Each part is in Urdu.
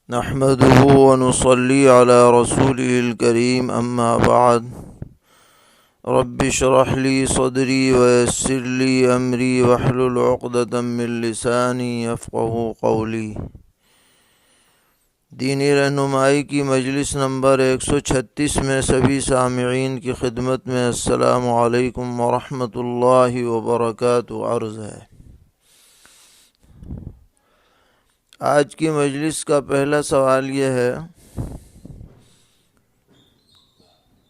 نحمده ونصلي على رسوله الكريم أما بعد رب اشرح لي صدري ويسر لي أمري واحلل عقدة من لساني يفقهوا قولي۔ دینی رہنمائی کی مجلس نمبر 136 میں سبھی سامعین کی خدمت میں السلام علیکم ورحمۃ اللہ وبرکاتہ عرض ہے۔ آج کی مجلس کا پہلا سوال یہ ہے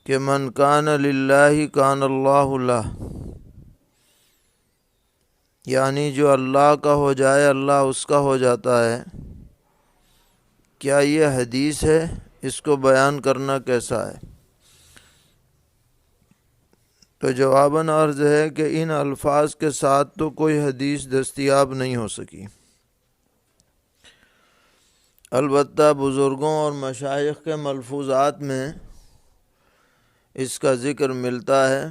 کہ من کان للہ کان اللہ لہ، یعنی جو اللہ کا ہو جائے اللہ اس کا ہو جاتا ہے، کیا یہ حدیث ہے؟ اس کو بیان کرنا کیسا ہے؟ تو جواباً عرض ہے کہ ان الفاظ کے ساتھ تو کوئی حدیث دستیاب نہیں ہو سکی، البتہ بزرگوں اور مشائخ کے ملفوظات میں اس کا ذکر ملتا ہے،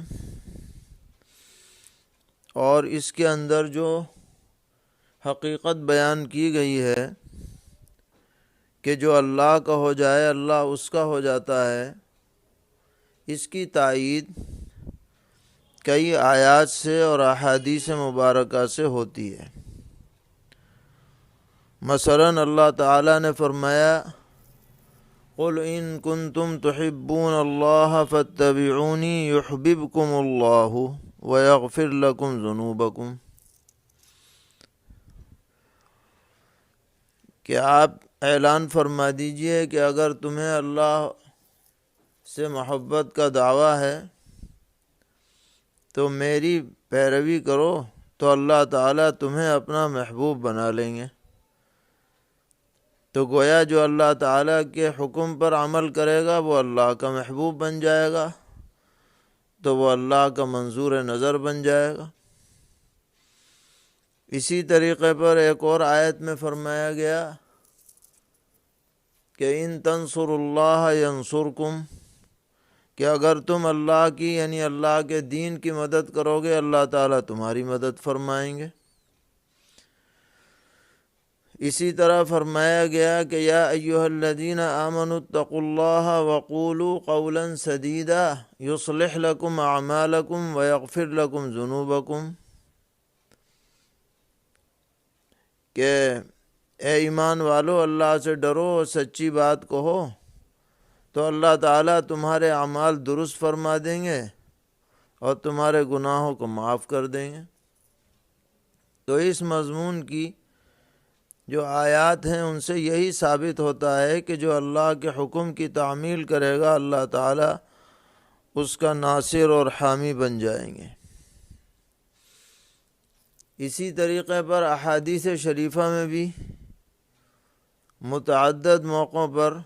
اور اس کے اندر جو حقیقت بیان کی گئی ہے کہ جو اللہ کا ہو جائے اللہ اس کا ہو جاتا ہے، اس کی تائید کئی آیات سے اور احادیث مبارکہ سے ہوتی ہے۔ مثلاً اللہ تعالیٰ نے فرمایا قُلْ إِن كُنتُمْ تُحِبُّونَ اللَّهَ فَاتَّبِعُونِي يُحْبِبْكُمُ اللَّهُ وَيَغْفِرْ لَكُمْ ذُنُوبَكُمْ، کہ آپ اعلان فرما دیجئے کہ اگر تمہیں اللہ سے محبت کا دعویٰ ہے تو میری پیروی کرو، تو اللہ تعالیٰ تمہیں اپنا محبوب بنا لیں گے۔ تو گویا جو اللہ تعالیٰ کے حکم پر عمل کرے گا وہ اللہ کا محبوب بن جائے گا، تو وہ اللہ کا منظور نظر بن جائے گا۔ اسی طریقے پر ایک اور آیت میں فرمایا گیا کہ ان تنصروا اللہ ینصرکم، کہ اگر تم اللہ کی یعنی اللہ کے دین کی مدد کرو گے اللہ تعالیٰ تمہاری مدد فرمائیں گے۔ اسی طرح فرمایا گیا کہ یا ایھا الذین آمنوا اتقوا اللہ وقولوا قولا سدیدا یصلح لکم اعمالکم ویغفر لکم ذنوبکم، کہ اے ایمان والو اللہ سے ڈرو اور سچی بات کہو تو اللہ تعالیٰ تمہارے اعمال درست فرما دیں گے اور تمہارے گناہوں کو معاف کر دیں گے۔ تو اس مضمون کی جو آیات ہیں ان سے یہی ثابت ہوتا ہے کہ جو اللہ کے حکم کی تعمیل کرے گا اللہ تعالیٰ اس کا ناصر اور حامی بن جائیں گے۔ اسی طریقے پر احادیث شریفہ میں بھی متعدد موقعوں پر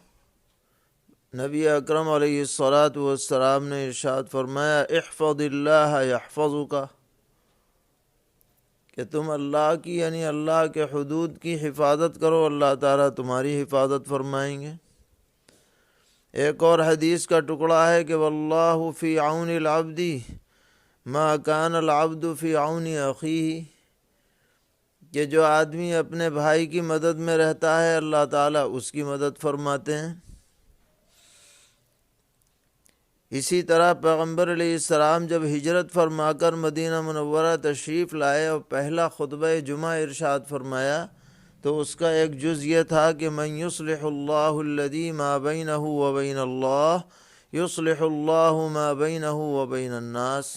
نبی اکرم علیہ الصلاۃ والسلام نے ارشاد فرمایا احفظ اللہ یحفظک، کہ تم اللہ کی یعنی اللہ کے حدود کی حفاظت کرو اللہ تعالیٰ تمہاری حفاظت فرمائیں گے۔ ایک اور حدیث کا ٹکڑا ہے کہ واللہ فی عون العبد ما کان العبد فی عون اخیہ، کہ جو آدمی اپنے بھائی کی مدد میں رہتا ہے اللہ تعالیٰ اس کی مدد فرماتے ہیں۔ اسی طرح پیغمبر علیہ السلام جب ہجرت فرما کر مدینہ منورہ تشریف لائے اور پہلا خطبہ جمعہ ارشاد فرمایا تو اس کا ایک جز یہ تھا کہ من یصلح اللہ الذی ما بینہ وبین اللہ یصلح اللہ ما بینہ وبین الناس،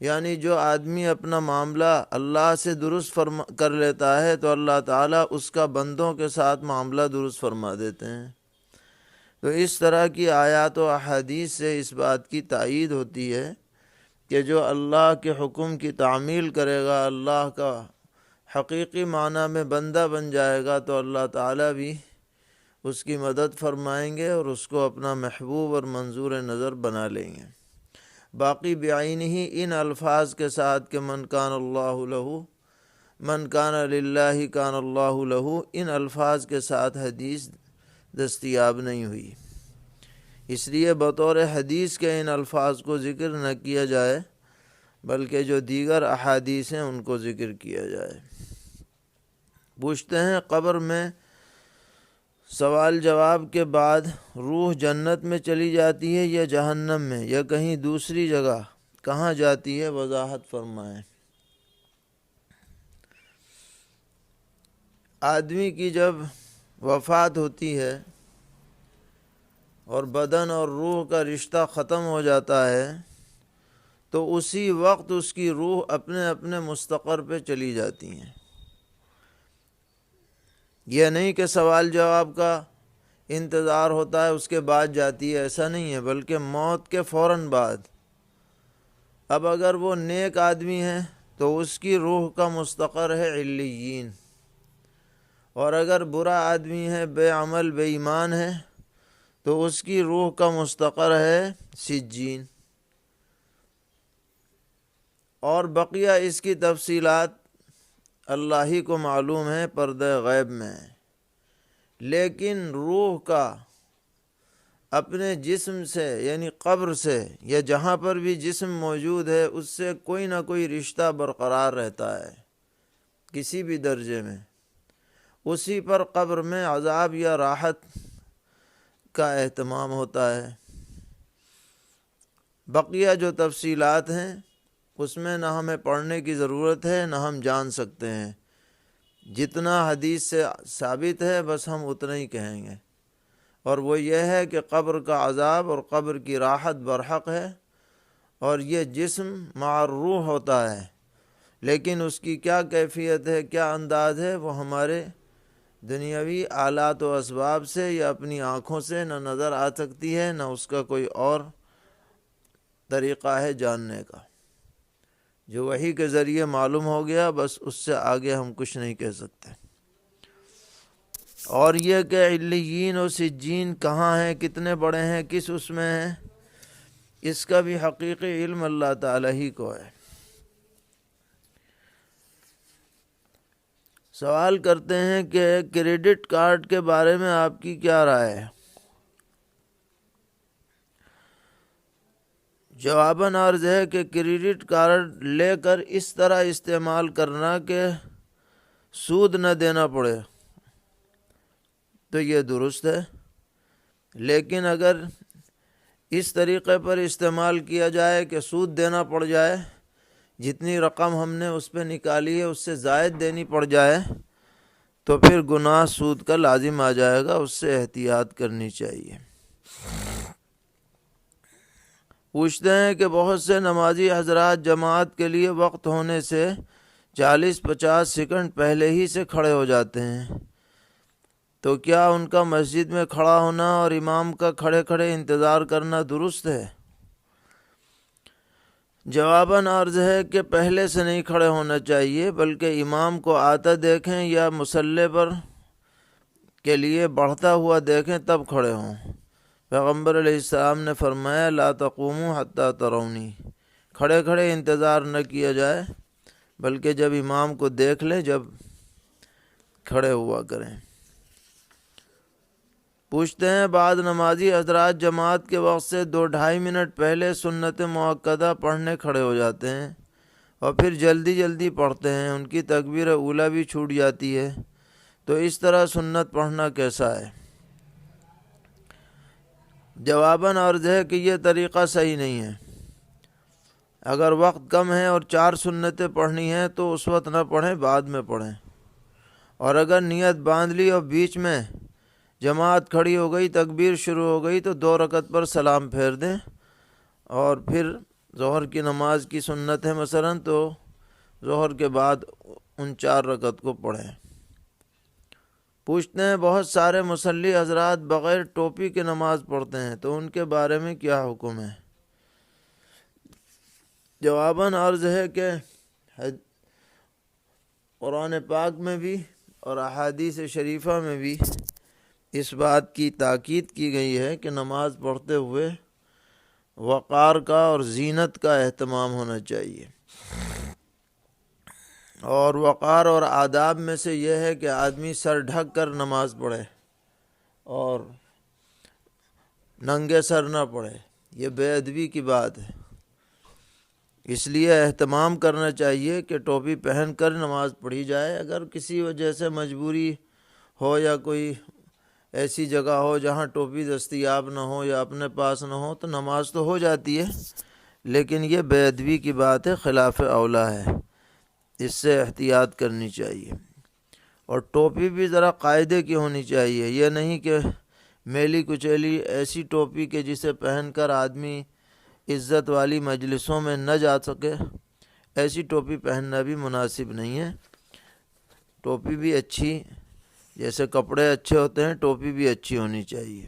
یعنی جو آدمی اپنا معاملہ اللہ سے درست کر لیتا ہے تو اللہ تعالیٰ اس کا بندوں کے ساتھ معاملہ درست فرما دیتے ہیں۔ تو اس طرح کی آیات و احادیث سے اس بات کی تائید ہوتی ہے کہ جو اللہ کے حکم کی تعمیل کرے گا اللہ کا حقیقی معنی میں بندہ بن جائے گا تو اللہ تعالیٰ بھی اس کی مدد فرمائیں گے اور اس کو اپنا محبوب اور منظور نظر بنا لیں گے۔ باقی بعینہ ان الفاظ کے ساتھ کہ من کان اللہ لہ من کان للہ کان اللہ لہ، ان الفاظ کے ساتھ حدیث دستیاب نہیں ہوئی، اس لیے بطور حدیث کے ان الفاظ کو ذکر نہ کیا جائے بلکہ جو دیگر احادیث ہیں ان کو ذکر کیا جائے۔ پوچھتے ہیں قبر میں سوال جواب کے بعد روح جنت میں چلی جاتی ہے یا جہنم میں یا کہیں دوسری جگہ کہاں جاتی ہے، وضاحت فرمائیں۔ آدمی کی جب وفات ہوتی ہے اور بدن اور روح کا رشتہ ختم ہو جاتا ہے تو اسی وقت اس کی روح اپنے اپنے مستقر پہ چلی جاتی ہیں۔ یہ نہیں کہ سوال جواب کا انتظار ہوتا ہے اس کے بعد جاتی ہے، ایسا نہیں ہے، بلکہ موت کے فوراً بعد۔ اب اگر وہ نیک آدمی ہے تو اس کی روح کا مستقر ہے علیین، اور اگر برا آدمی ہے، بے عمل بے ایمان ہے، تو اس کی روح کا مستقر ہے سجین۔ اور بقیہ اس کی تفصیلات اللہ ہی کو معلوم ہے، پردہ غیب میں ہے۔ لیکن روح کا اپنے جسم سے یعنی قبر سے یا جہاں پر بھی جسم موجود ہے اس سے کوئی نہ کوئی رشتہ برقرار رہتا ہے کسی بھی درجے میں، اسی پر قبر میں عذاب یا راحت کا اہتمام ہوتا ہے۔ بقیہ جو تفصیلات ہیں اس میں نہ ہمیں پڑھنے کی ضرورت ہے نہ ہم جان سکتے ہیں، جتنا حدیث سے ثابت ہے بس ہم اتنا ہی کہیں گے، اور وہ یہ ہے کہ قبر کا عذاب اور قبر کی راحت برحق ہے، اور یہ جسم مع الروح ہوتا ہے، لیکن اس کی کیا کیفیت ہے، کیا انداز ہے، وہ ہمارے دنیاوی آلات و اسباب سے یا اپنی آنکھوں سے نہ نظر آ سکتی ہے، نہ اس کا کوئی اور طریقہ ہے جاننے کا۔ جو وحی کے ذریعے معلوم ہو گیا بس اس سے آگے ہم کچھ نہیں کہہ سکتے۔ اور یہ کہ علیین و سجین کہاں ہیں، کتنے بڑے ہیں، کس اس میں ہیں، اس کا بھی حقیقی علم اللہ تعالیٰ ہی کو ہے۔ سوال کرتے ہیں کہ کریڈٹ کارڈ کے بارے میں آپ کی کیا رائے ہے؟ جواباً عرض ہے کہ کریڈٹ کارڈ لے کر اس طرح استعمال کرنا کہ سود نہ دینا پڑے تو یہ درست ہے، لیکن اگر اس طریقے پر استعمال کیا جائے کہ سود دینا پڑ جائے، جتنی رقم ہم نے اس پہ نکالی ہے اس سے زائد دینی پڑ جائے تو پھر گناہ سود کا لازم آ جائے گا، اس سے احتیاط کرنی چاہیے۔ پوچھتے ہیں کہ بہت سے نمازی حضرات جماعت کے لیے وقت ہونے سے 40-50 سیکنڈ پہلے ہی سے کھڑے ہو جاتے ہیں، تو کیا ان کا مسجد میں کھڑا ہونا اور امام کا کھڑے کھڑے انتظار کرنا درست ہے؟ جواباً عرض ہے کہ پہلے سے نہیں کھڑے ہونا چاہیے، بلکہ امام کو آتا دیکھیں یا مصلی پر کے لیے بڑھتا ہوا دیکھیں تب کھڑے ہوں۔ پیغمبر علیہ السلام نے فرمایا لا تقوموا حتی ترونی، کھڑے کھڑے انتظار نہ کیا جائے بلکہ جب امام کو دیکھ لیں جب کھڑے ہوا کریں۔ پوچھتے ہیں بعض نمازی حضرات جماعت کے وقت سے 2-2.5 منٹ پہلے سنت مؤکدہ پڑھنے کھڑے ہو جاتے ہیں اور پھر جلدی جلدی پڑھتے ہیں، ان کی تکبیر اولیٰ بھی چھوٹ جاتی ہے، تو اس طرح سنت پڑھنا کیسا ہے؟ جواباً عرض ہے کہ یہ طریقہ صحیح نہیں ہے۔ اگر وقت کم ہے اور 4 سنتیں پڑھنی ہیں تو اس وقت نہ پڑھیں، بعد میں پڑھیں، اور اگر نیت باندھ لی اور بیچ میں جماعت کھڑی ہو گئی، تکبیر شروع ہو گئی تو 2 رکعت پر سلام پھیر دیں، اور پھر ظہر کی نماز کی سنت ہے مثلا تو ظہر کے بعد ان 4 رکعت کو پڑھیں۔ پوچھتے ہیں بہت سارے مصلی حضرات بغیر ٹوپی کے نماز پڑھتے ہیں تو ان کے بارے میں کیا حکم ہے؟ جواباً عرض ہے کہ قرآن پاک میں بھی اور احادیث شریفہ میں بھی اس بات کی تاکید کی گئی ہے کہ نماز پڑھتے ہوئے وقار کا اور زینت کا اہتمام ہونا چاہیے، اور وقار اور آداب میں سے یہ ہے کہ آدمی سر ڈھک کر نماز پڑھے اور ننگے سر نہ پڑھے، یہ بے ادبی کی بات ہے۔ اس لیے اہتمام کرنا چاہیے کہ ٹوپی پہن کر نماز پڑھی جائے۔ اگر کسی وجہ سے مجبوری ہو یا کوئی ایسی جگہ ہو جہاں ٹوپی دستیاب نہ ہو یا اپنے پاس نہ ہو تو نماز تو ہو جاتی ہے، لیکن یہ بے ادبی کی بات ہے، خلاف اولیٰ ہے، اس سے احتیاط کرنی چاہیے۔ اور ٹوپی بھی ذرا قاعدے کی ہونی چاہیے، یہ نہیں کہ میلی کچیلی ایسی ٹوپی کہ جسے پہن کر آدمی عزت والی مجلسوں میں نہ جا سکے، ایسی ٹوپی پہننا بھی مناسب نہیں ہے۔ ٹوپی بھی اچھی، جیسے کپڑے اچھے ہوتے ہیں ٹوپی بھی اچھی ہونی چاہیے۔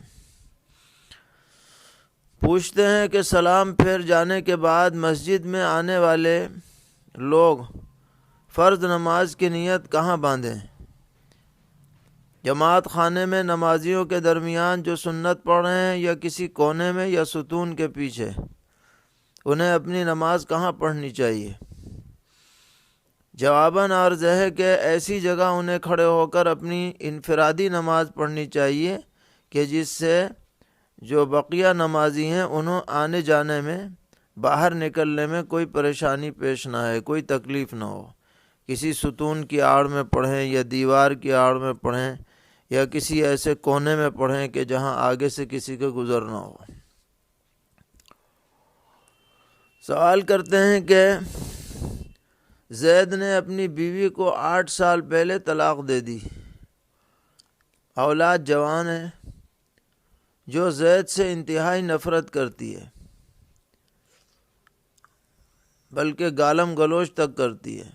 پوچھتے ہیں کہ سلام پھیر جانے کے بعد مسجد میں آنے والے لوگ فرض نماز کی نیت کہاں باندھیں؟ جماعت خانے میں نمازیوں کے درمیان جو سنت پڑھ رہے ہیں یا کسی کونے میں یا ستون کے پیچھے، انہیں اپنی نماز کہاں پڑھنی چاہیے؟ جواباً عرض ہے کہ ایسی جگہ انہیں کھڑے ہو کر اپنی انفرادی نماز پڑھنی چاہیے کہ جس سے جو بقیہ نمازی ہیں انہوں آنے جانے میں، باہر نکلنے میں کوئی پریشانی پیش نہ آئے، کوئی تکلیف نہ ہو۔ کسی ستون کی آڑ میں پڑھیں یا دیوار کی آڑ میں پڑھیں یا کسی ایسے کونے میں پڑھیں کہ جہاں آگے سے کسی کے گزر نہ ہو۔ سوال کرتے ہیں کہ زید نے اپنی بیوی کو 8 سال پہلے طلاق دے دی، اولاد جوان ہے، جو زید سے انتہائی نفرت کرتی ہے، بلکہ گالم گلوچ تک کرتی ہے،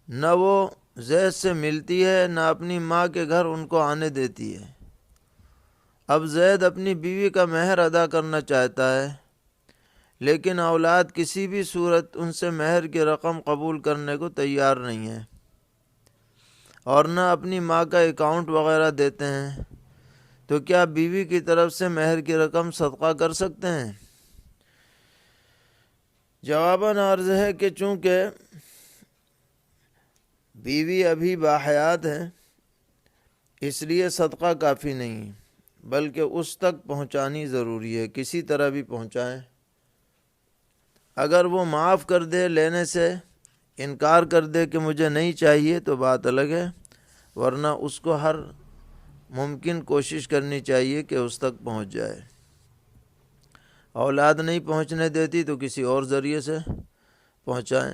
نہ وہ زید سے ملتی ہے نہ اپنی ماں کے گھر ان کو آنے دیتی ہے۔ اب زید اپنی بیوی کا مہر ادا کرنا چاہتا ہے، لیکن اولاد کسی بھی صورت ان سے مہر کی رقم قبول کرنے کو تیار نہیں ہے اور نہ اپنی ماں کا اکاؤنٹ وغیرہ دیتے ہیں، تو کیا بیوی کی طرف سے مہر کی رقم صدقہ کر سکتے ہیں؟ جواباً عرض ہے کہ چونکہ بیوی ابھی باحیات ہے اس لیے صدقہ کافی نہیں، بلکہ اس تک پہنچانی ضروری ہے، کسی طرح بھی پہنچائیں۔ اگر وہ معاف کر دے، لینے سے انکار کر دے کہ مجھے نہیں چاہیے تو بات الگ ہے، ورنہ اس کو ہر ممکن کوشش کرنی چاہیے کہ اس تک پہنچ جائے۔ اولاد نہیں پہنچنے دیتی تو کسی اور ذریعے سے پہنچائیں۔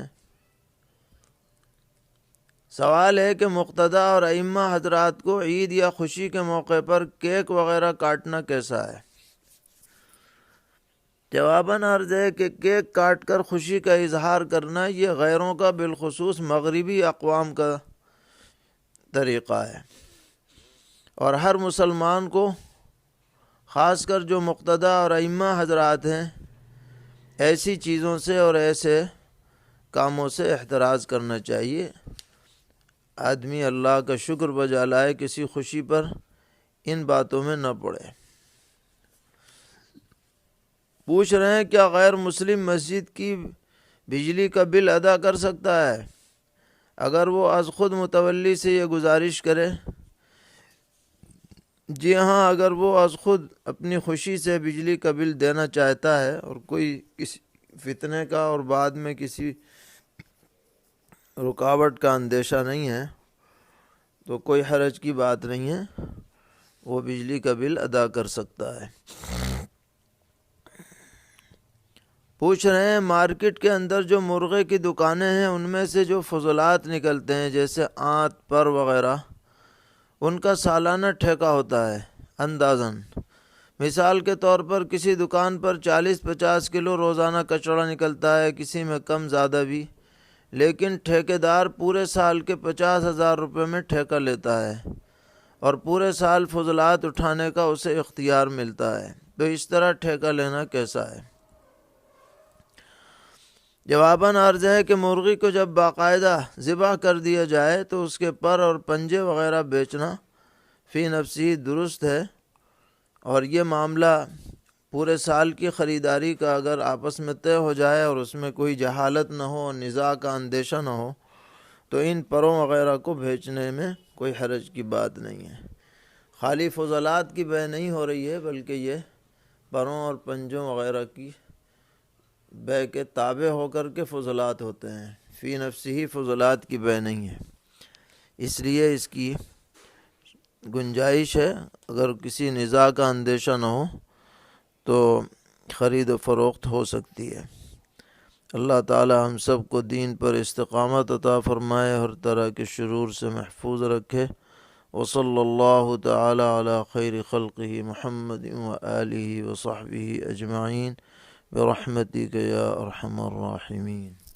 سوال ہے کہ مقتدی اور ائمہ حضرات کو عید یا خوشی کے موقع پر کیک وغیرہ کاٹنا کیسا ہے؟ جواباً عرض ہے کہ کیک کاٹ کر خوشی کا اظہار کرنا یہ غیروں کا، بالخصوص مغربی اقوام کا طریقہ ہے، اور ہر مسلمان کو، خاص کر جو مقتدی اور ائمہ حضرات ہیں، ایسی چیزوں سے اور ایسے کاموں سے احتراز کرنا چاہیے۔ آدمی اللہ کا شکر بجا لائے، کسی خوشی پر ان باتوں میں نہ پڑے۔ پوچھ رہے ہیں کیا غیر مسلم مسجد کی بجلی کا بل ادا کر سکتا ہے؟ اگر وہ از خود متولی سے یہ گزارش کرے۔ جی ہاں، اگر وہ از خود اپنی خوشی سے بجلی کا بل دینا چاہتا ہے اور کوئی کسی فتنے کا اور بعد میں کسی رکاوٹ کا اندیشہ نہیں ہے تو کوئی حرج کی بات نہیں ہے، وہ بجلی کا بل ادا کر سکتا ہے۔ پوچھ رہے ہیں مارکیٹ کے اندر جو مرغے کی دکانیں ہیں ان میں سے جو فضلات نکلتے ہیں جیسے آنت، پر وغیرہ، ان کا سالانہ ٹھیکہ ہوتا ہے اندازاً؟ مثال کے طور پر کسی دکان پر 40-50 کلو روزانہ کچڑا نکلتا ہے، کسی میں کم زیادہ بھی، لیکن ٹھیکیدار پورے سال کے 50,000 روپے میں ٹھیکہ لیتا ہے اور پورے سال فضلات اٹھانے کا اسے اختیار ملتا ہے، تو اس طرح ٹھیکہ لینا کیسا ہے؟ جواباً عرض ہے کہ مرغی کو جب باقاعدہ ذبح کر دیا جائے تو اس کے پر اور پنجے وغیرہ بیچنا فی نفسی درست ہے، اور یہ معاملہ پورے سال کی خریداری کا اگر آپس میں طے ہو جائے اور اس میں کوئی جہالت نہ ہو، نزاع کا اندیشہ نہ ہو، تو ان پروں وغیرہ کو بیچنے میں کوئی حرج کی بات نہیں ہے۔ خالی فضلات کی بے نہیں ہو رہی ہے، بلکہ یہ پروں اور پنجوں وغیرہ کی بے کے تابع ہو کر کے فضلات ہوتے ہیں، فی نفسی ہی فضلات کی بے نہیں ہے، اس لیے اس کی گنجائش ہے، اگر کسی نزاع کا اندیشہ نہ ہو تو خرید و فروخت ہو سکتی ہے۔ اللہ تعالی ہم سب کو دین پر استقامت عطا فرمائے، ہر طرح کے شرور سے محفوظ رکھے۔ وصلی اللہ تعالی علی خیر خلقہ محمد وآلہ وصحبہ اجمعین برحمتک یا ارحم الراحمین۔